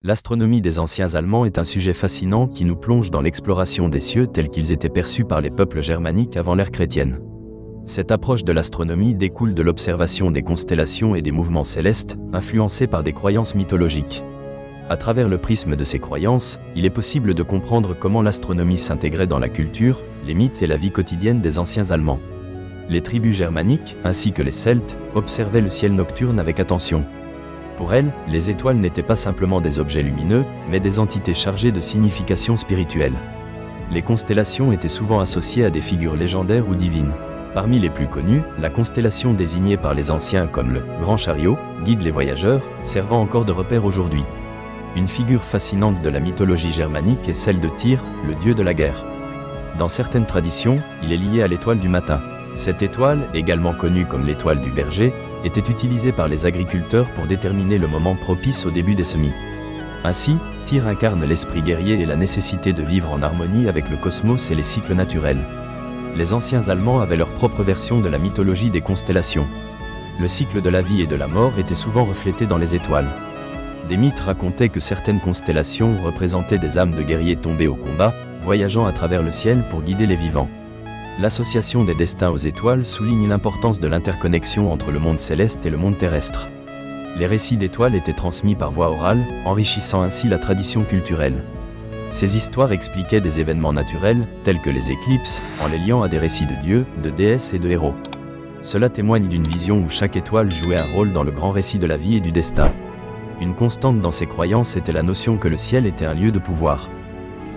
L'astronomie des anciens Allemands est un sujet fascinant qui nous plonge dans l'exploration des cieux tels qu'ils étaient perçus par les peuples germaniques avant l'ère chrétienne. Cette approche de l'astronomie découle de l'observation des constellations et des mouvements célestes, influencés par des croyances mythologiques. À travers le prisme de ces croyances, il est possible de comprendre comment l'astronomie s'intégrait dans la culture, les mythes et la vie quotidienne des anciens Allemands. Les tribus germaniques, ainsi que les Celtes, observaient le ciel nocturne avec attention. Pour elles, les étoiles n'étaient pas simplement des objets lumineux, mais des entités chargées de significations spirituelles. Les constellations étaient souvent associées à des figures légendaires ou divines. Parmi les plus connues, la constellation désignée par les anciens comme le « Grand Chariot » guide les voyageurs, servant encore de repère aujourd'hui. Une figure fascinante de la mythologie germanique est celle de Tyr, le dieu de la guerre. Dans certaines traditions, il est lié à l'étoile du matin. Cette étoile, également connue comme l'étoile du berger, était utilisée par les agriculteurs pour déterminer le moment propice au début des semis. Ainsi, Tyr incarne l'esprit guerrier et la nécessité de vivre en harmonie avec le cosmos et les cycles naturels. Les anciens Allemands avaient leur propre version de la mythologie des constellations. Le cycle de la vie et de la mort était souvent reflété dans les étoiles. Des mythes racontaient que certaines constellations représentaient des âmes de guerriers tombés au combat, voyageant à travers le ciel pour guider les vivants. L'association des destins aux étoiles souligne l'importance de l'interconnexion entre le monde céleste et le monde terrestre. Les récits d'étoiles étaient transmis par voie orale, enrichissant ainsi la tradition culturelle. Ces histoires expliquaient des événements naturels, tels que les éclipses, en les liant à des récits de dieux, de déesses et de héros. Cela témoigne d'une vision où chaque étoile jouait un rôle dans le grand récit de la vie et du destin. Une constante dans ces croyances était la notion que le ciel était un lieu de pouvoir.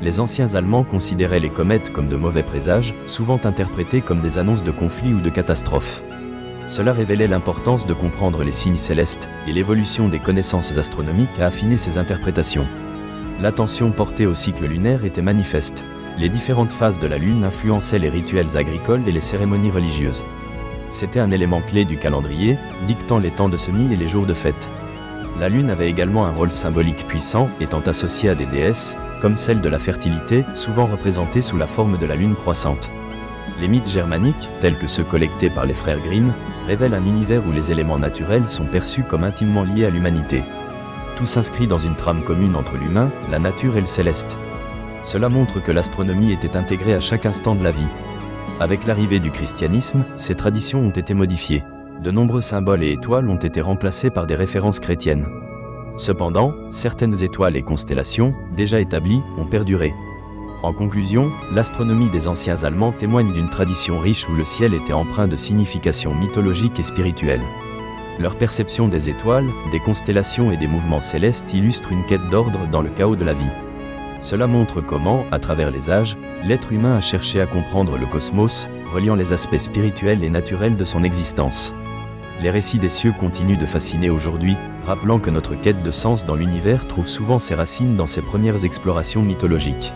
Les anciens Allemands considéraient les comètes comme de mauvais présages, souvent interprétés comme des annonces de conflits ou de catastrophes. Cela révélait l'importance de comprendre les signes célestes, et l'évolution des connaissances astronomiques a affiné ces interprétations. L'attention portée au cycle lunaire était manifeste. Les différentes phases de la Lune influençaient les rituels agricoles et les cérémonies religieuses. C'était un élément clé du calendrier, dictant les temps de semis et les jours de fête. La Lune avait également un rôle symbolique puissant, étant associée à des déesses, comme celle de la fertilité, souvent représentée sous la forme de la Lune croissante. Les mythes germaniques, tels que ceux collectés par les frères Grimm, révèlent un univers où les éléments naturels sont perçus comme intimement liés à l'humanité. Tout s'inscrit dans une trame commune entre l'humain, la nature et le céleste. Cela montre que l'astronomie était intégrée à chaque instant de la vie. Avec l'arrivée du christianisme, ces traditions ont été modifiées. De nombreux symboles et étoiles ont été remplacés par des références chrétiennes. Cependant, certaines étoiles et constellations, déjà établies, ont perduré. En conclusion, l'astronomie des anciens Allemands témoigne d'une tradition riche où le ciel était empreint de significations mythologiques et spirituelles. Leur perception des étoiles, des constellations et des mouvements célestes illustre une quête d'ordre dans le chaos de la vie. Cela montre comment, à travers les âges, l'être humain a cherché à comprendre le cosmos, reliant les aspects spirituels et naturels de son existence. Les récits des cieux continuent de fasciner aujourd'hui, rappelant que notre quête de sens dans l'univers trouve souvent ses racines dans ses premières explorations mythologiques.